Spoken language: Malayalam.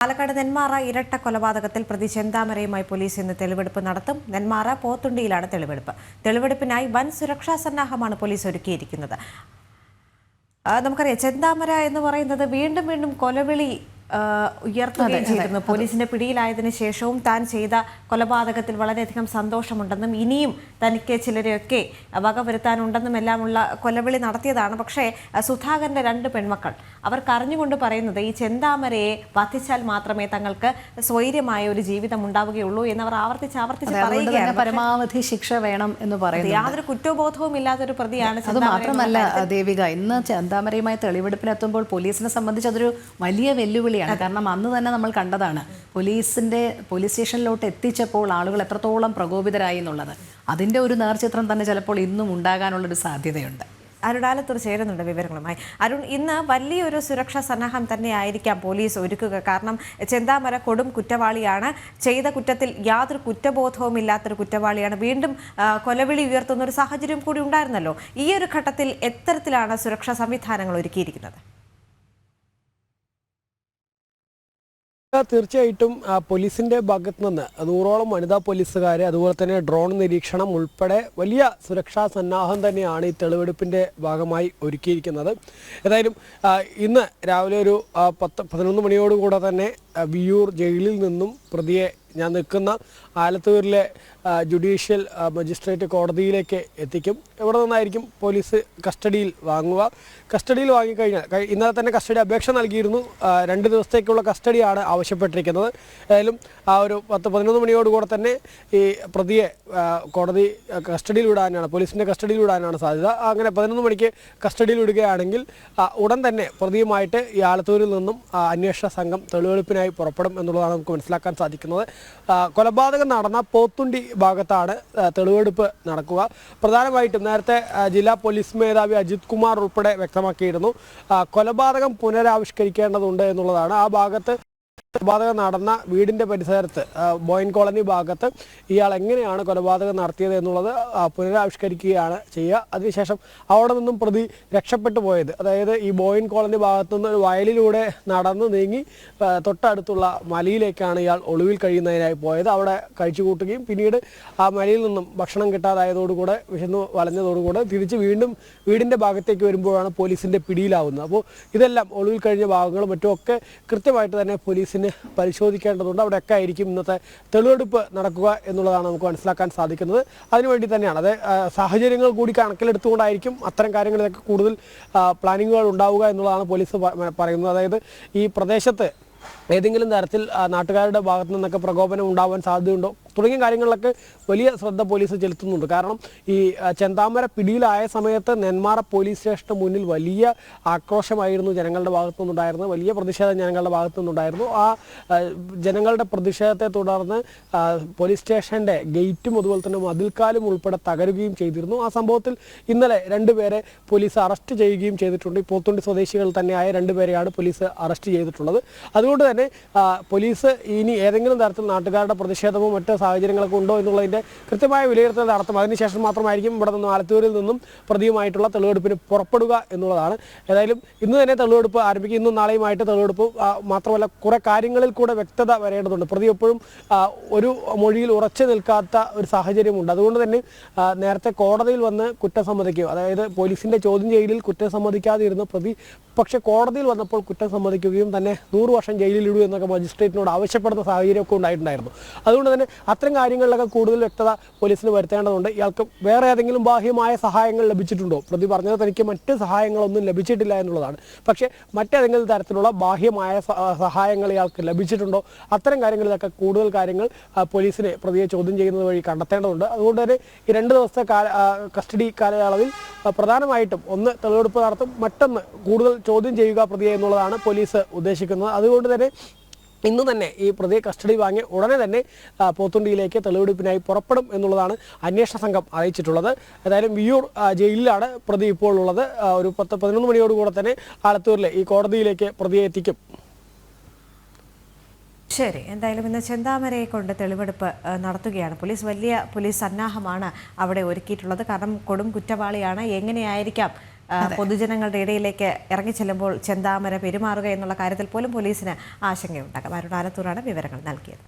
പാലക്കാട് നെന്മാറ ഇരട്ട കൊലപാതകത്തിൽ പ്രതി ചെന്താമരയുമായി പോലീസ് ഇന്ന് തെളിവെടുപ്പ് നടത്തും. നെന്മാറ പോത്തുണ്ടിയിലാണ് തെളിവെടുപ്പ്. തെളിവെടുപ്പിനായി വൻ സുരക്ഷാ സന്നാഹമാണ് പോലീസ് ഒരുക്കിയിരിക്കുന്നത്. നമുക്കറിയാം, ചെന്താമര എന്ന് പറയുന്നത് വീണ്ടും വീണ്ടും കൊലവിളി ഉയർത്തുകയും ചെയ്തിരുന്നു. പോലീസിന്റെ പിടിയിലായതിനു ശേഷവും താൻ ചെയ്ത കൊലപാതകത്തിൽ വളരെയധികം സന്തോഷമുണ്ടെന്നും ഇനിയും തനിക്ക് ചിലരെയൊക്കെ വകവരുത്താനുണ്ടെന്നും എല്ലാമുള്ള കൊലവിളി നടത്തിയതാണ്. പക്ഷേ സുധാകരന്റെ 2 പെൺമക്കൾ അവർക്ക് അറിഞ്ഞുകൊണ്ട് പറയുന്നത് ഈ ചെന്താമരയെ വധിച്ചാൽ മാത്രമേ തങ്ങൾക്ക് സ്വൈര്യമായ ഒരു ജീവിതം ഉണ്ടാവുകയുള്ളൂ എന്നവർ ആവർത്തിച്ച് പറയുകയാണ്. പരമാവധി ശിക്ഷ വേണം എന്ന് പറയുന്നത്. യാതൊരു കുറ്റബോധവും ഇല്ലാത്തൊരു പ്രതിയാണ്. അത് മാത്രമല്ല ദേവിക, ഇന്ന് ചെന്താമരയുമായി തെളിവെടുപ്പിനെത്തുമ്പോൾ പോലീസിനെ സംബന്ധിച്ച് അതൊരു വലിയ വെല്ലുവിളി. കാരണം അന്ന് തന്നെ നമ്മൾ കണ്ടതാണ് പോലീസ് സ്റ്റേഷനിലോട്ട് എത്തിച്ചപ്പോൾ ആളുകൾ എത്രത്തോളം പ്രകോപിതരായി എന്നുള്ളത്. അതിന്റെ ഒരു നേർചിത്രം തന്നെ ചിലപ്പോൾ ഇന്നും ഉണ്ടാകാനുള്ളൊരു സാധ്യതയുണ്ട്. അരുണാലത്തൂർ ചേരുന്നുണ്ട് വിവരങ്ങളുമായി. അരുൺ, ഇന്ന് വലിയൊരു സുരക്ഷാ സന്നാഹം തന്നെയായിരിക്കാം പോലീസ് ഒരുക്കുക. കാരണം ചെന്താമര കൊടും കുറ്റവാളിയാണ്. ചെയ്ത കുറ്റത്തിൽ യാതൊരു കുറ്റബോധവും ഇല്ലാത്തൊരു കുറ്റവാളിയാണ്. വീണ്ടും കൊലവിളി ഉയർത്തുന്ന ഒരു സാഹചര്യം കൂടി ഉണ്ടായിരുന്നല്ലോ. ഈ ഒരു ഘട്ടത്തിൽ എത്തരത്തിലാണ് സുരക്ഷാ സംവിധാനങ്ങൾ ഒരുക്കിയിരിക്കുന്നത്? തീർച്ചയായിട്ടും പോലീസിന്റെ ഭാഗത്ത് നിന്ന് 100ഓളം വനിതാ പോലീസുകാരെ, അതുപോലെ തന്നെ ഡ്രോൺ നിരീക്ഷണം ഉൾപ്പെടെ വലിയ സുരക്ഷാ സന്നാഹം തന്നെയാണ് ഈ തെളിവെടുപ്പിന്റെ ഭാഗമായി ഒരുക്കിയിരിക്കുന്നത്. ഏതായാലും ഇന്ന് രാവിലെ ഒരു 10-11 മണിയോടുകൂടെ തന്നെ വിയ്യൂർ ജയിലിൽ നിന്നും പ്രതിയെ ഞാൻ നിൽക്കുന്ന ആലത്തൂരിലെ ജുഡീഷ്യൽ മജിസ്ട്രേറ്റ് കോടതിയിലേക്ക് എത്തിക്കും. ഇവിടെ നിന്നായിരിക്കും പോലീസ് കസ്റ്റഡിയിൽ വാങ്ങുക. കസ്റ്റഡിയിൽ വാങ്ങിക്കഴിഞ്ഞാൽ ഇന്നലെ തന്നെ കസ്റ്റഡി അപേക്ഷ നൽകിയിരുന്നു. 2 ദിവസത്തേക്കുള്ള കസ്റ്റഡിയാണ് ആവശ്യപ്പെട്ടിരിക്കുന്നത്. ഏതായാലും ആ ഒരു 10-11 മണിയോടുകൂടെ തന്നെ ഈ പ്രതിയെ കോടതി കസ്റ്റഡിയിൽ വിടാനാണ്, പോലീസിൻ്റെ കസ്റ്റഡിയിൽ വിടാനാണ് സാധ്യത. അങ്ങനെ 11 മണിക്ക് കസ്റ്റഡിയിൽ വിടുകയാണെങ്കിൽ ഉടൻ തന്നെ പ്രതിയുമായിട്ട് ഈ ആലത്തൂരിൽ നിന്നും അന്വേഷണ സംഘം തെളിവെടുപ്പിനായി പുറപ്പെടും എന്നുള്ളതാണ് നമുക്ക് മനസ്സിലാക്കാൻ സാധിക്കുന്നത്. കൊലപാതകം നടന്ന പോത്തുണ്ടി ഭാഗത്താണ് തെളിവെടുപ്പ് നടക്കുക. പ്രധാനമായിട്ടും നേരത്തെ ജില്ലാ പോലീസ് മേധാവി അജിത് കുമാർ ഉൾപ്പെടെ വ്യക്തമാക്കിയിരുന്നു കൊലപാതകം പുനരാവിഷ്കരിക്കേണ്ടതുണ്ട് എന്നുള്ളതാണ്. ആ ഭാഗത്ത് കൊലപാതകം നടന്ന വീടിൻ്റെ പരിസരത്ത് ബോയിൻ കോളനി ഭാഗത്ത് ഇയാൾ എങ്ങനെയാണ് കൊലപാതകം നടത്തിയത് എന്നുള്ളത് പുനരാവിഷ്കരിക്കുകയാണ് ചെയ്യുക. അതിനുശേഷം അവിടെ നിന്നും പ്രതി രക്ഷപ്പെട്ടു പോയത്, അതായത് ഈ ബോയിൻ കോളനി ഭാഗത്തു നിന്ന് ഒരു വയലിലൂടെ നടന്ന് നീങ്ങി തൊട്ടടുത്തുള്ള മലയിലേക്കാണ് ഇയാൾ ഒളിവിൽ കഴിയുന്നതിനായി പോയത്. അവിടെ കഴിച്ചു കൂട്ടുകയും പിന്നീട് ആ മലയിൽ നിന്നും ഭക്ഷണം കിട്ടാതായതോടുകൂടെ വിശന്നു വലഞ്ഞതോടുകൂടെ തിരിച്ച് വീണ്ടും വീടിൻ്റെ ഭാഗത്തേക്ക് വരുമ്പോഴാണ് പോലീസിൻ്റെ പിടിയിലാവുന്നത്. അപ്പോൾ ഇതെല്ലാം ഒളിവിൽ കഴിഞ്ഞ ഭാഗങ്ങളും മറ്റുമൊക്കെ കൃത്യമായിട്ട് തന്നെ പോലീസിന് പരിശോധിക്കേണ്ടതുണ്ട്. അവിടെയൊക്കെ ആയിരിക്കും ഇന്നത്തെ തെളിവെടുപ്പ് നടക്കുക എന്നുള്ളതാണ് നമുക്ക് മനസ്സിലാക്കാൻ സാധിക്കുന്നത്. അതിനുവേണ്ടി തന്നെയാണ്, അത് സാഹചര്യങ്ങൾ കൂടി കണക്കിലെടുത്തുകൊണ്ടായിരിക്കും അത്തരം കാര്യങ്ങളിലൊക്കെ കൂടുതൽ പ്ലാനിങ്ങുകൾ ഉണ്ടാവുക എന്നുള്ളതാണ് പോലീസ് പറയുന്നത്. അതായത് ഈ പ്രദേശത്ത് ഏതെങ്കിലും തരത്തിൽ നാട്ടുകാരുടെ ഭാഗത്തു നിന്നൊക്കെ പ്രകോപനം ഉണ്ടാവാൻ സാധ്യതയുണ്ടോ തുടങ്ങിയ കാര്യങ്ങളിലൊക്കെ വലിയ ശ്രദ്ധ പോലീസ് ചെലുത്തുന്നുണ്ട്. കാരണം ഈ ചെന്താമര പിടിയിലായ സമയത്ത് നെന്മാറ പോലീസ് സ്റ്റേഷന് മുന്നിൽ വലിയ ആക്രോശമായിരുന്നു ജനങ്ങളുടെ ഭാഗത്തു നിന്നുണ്ടായിരുന്നത്. വലിയ പ്രതിഷേധം ജനങ്ങളുടെ ഭാഗത്തു നിന്നുണ്ടായിരുന്നു. ആ ജനങ്ങളുടെ പ്രതിഷേധത്തെ തുടർന്ന് പോലീസ് സ്റ്റേഷൻ്റെ ഗേറ്റും അതുപോലെ തന്നെ മതിൽക്കാലും ഉൾപ്പെടെ തകരുകയും ചെയ്തിരുന്നു. ആ സംഭവത്തിൽ ഇന്നലെ 2 പേരെ പോലീസ് അറസ്റ്റ് ചെയ്യുകയും ചെയ്തിട്ടുണ്ട്. ഈ പോത്തുണ്ടി സ്വദേശികൾ തന്നെയായ 2 പേരെയാണ് പോലീസ് അറസ്റ്റ് ചെയ്തിട്ടുള്ളത്. അതുകൊണ്ട് തന്നെ പോലീസ് ഇനി ഏതെങ്കിലും തരത്തിൽ നാട്ടുകാരുടെ പ്രതിഷേധമോ മറ്റ് സാഹചര്യങ്ങളൊക്കെ ഉണ്ടോ എന്നുള്ളതിൻ്റെ കൃത്യമായ വിലയിരുത്തൽ നടത്തും. അതിനുശേഷം മാത്രമായിരിക്കും ഇവിടെ നിന്നും ആലത്തൂരിൽ നിന്നും പ്രതിയുമായിട്ടുള്ള തെളിവെടുപ്പിന് പുറപ്പെടുക എന്നുള്ളതാണ്. ഏതായാലും ഇന്ന് തന്നെ തെളിവെടുപ്പ് ആരംഭിക്കും. ഇന്നും നാളെയുമായിട്ട് തെളിവെടുപ്പ്. മാത്രമല്ല കുറേ കാര്യങ്ങളിൽ കൂടെ വ്യക്തത വരേണ്ടതുണ്ട്. പ്രതി എപ്പോഴും ഒരു മൊഴിയിൽ ഉറച്ചു നിൽക്കാത്ത ഒരു സാഹചര്യമുണ്ട്. അതുകൊണ്ട് തന്നെ നേരത്തെ കോടതിയിൽ വന്ന് കുറ്റം സമ്മതിക്കുകയും, അതായത് പോലീസിൻ്റെ ചോദ്യം ചെയ്യലിൽ കുറ്റം സമ്മതിക്കാതിരുന്ന പ്രതി പക്ഷേ കോടതിയിൽ വന്നപ്പോൾ കുറ്റം സമ്മതിക്കുകയും തന്നെ 100 വർഷം ജയിലിലിടൂ എന്നൊക്കെ മജിസ്ട്രേറ്റിനോട് ആവശ്യപ്പെടുന്ന സാഹചര്യമൊക്കെ ഉണ്ടായിട്ടുണ്ടായിരുന്നു. അതുകൊണ്ട് തന്നെ അത്തരം കാര്യങ്ങളിലൊക്കെ കൂടുതൽ വ്യക്തത പോലീസിന് വരുത്തേണ്ടതുണ്ട്. ഇയാൾക്ക് വേറെ ഏതെങ്കിലും ബാഹ്യമായ സഹായങ്ങൾ ലഭിച്ചിട്ടുണ്ടോ? പ്രതി പറഞ്ഞത് തനിക്ക് മറ്റ് സഹായങ്ങളൊന്നും ലഭിച്ചിട്ടില്ല എന്നുള്ളതാണ്. പക്ഷേ മറ്റേതെങ്കിലും തരത്തിലുള്ള ബാഹ്യമായ സഹായങ്ങൾ ഇയാൾക്ക് ലഭിച്ചിട്ടുണ്ടോ? അത്തരം കാര്യങ്ങളിലൊക്കെ കൂടുതൽ കാര്യങ്ങൾ പോലീസിനെ പ്രതിയെ ചോദ്യം ചെയ്യുന്നത് വഴി കണ്ടെത്തേണ്ടതുണ്ട്. അതുകൊണ്ട് തന്നെ ഈ 2 ദിവസത്തെ കസ്റ്റഡി കാലയളവിൽ പ്രധാനമായിട്ടും ഒന്ന് തെളിവെടുപ്പ് നടത്തും, മറ്റൊന്ന് കൂടുതൽ ചോദ്യം ചെയ്യുക പ്രതിയെ എന്നുള്ളതാണ് പോലീസ് ഉദ്ദേശിക്കുന്നത്. അതുകൊണ്ട് തന്നെ ഇന്ന് തന്നെ ഈ പ്രതിയെ കസ്റ്റഡി വാങ്ങി ഉടനെ തന്നെ പോത്തുണ്ടിയിലേക്ക് തെളിവെടുപ്പിനായി പുറപ്പെടും എന്നുള്ളതാണ് അന്വേഷണ സംഘം അറിയിച്ചിട്ടുള്ളത്. ഏതായാലും വിയ്യൂർ ജയിലിലാണ് പ്രതി ഇപ്പോൾ ഉള്ളത്. ഒരു 10-11 മണിയോടുകൂടെ തന്നെ ആലത്തൂരിലെ ഈ കോടതിയിലേക്ക് പ്രതിയെ എത്തിക്കും. ശരി, എന്തായാലും ഇന്ന് ചെന്താമരയെ കൊണ്ട് തെളിവെടുപ്പ് നടത്തുകയാണ് പോലീസ്. വലിയ പോലീസ് സന്നാഹമാണ് അവിടെ ഒരുക്കിയിട്ടുള്ളത്. കാരണം കൊടും കുറ്റവാളിയാണ്. എങ്ങനെയായിരിക്കാം പൊതുജനങ്ങളുടെ ഇടയിലേക്ക് ഇറങ്ങിച്ചെല്ലുമ്പോൾ ചെന്താമര പെരുമാറുക എന്നുള്ള കാര്യത്തിൽ പോലും പോലീസിന് ആശങ്കയുണ്ടാകും. അരുൺ ആലത്തൂരാണ് വിവരങ്ങൾ നൽകിയത്.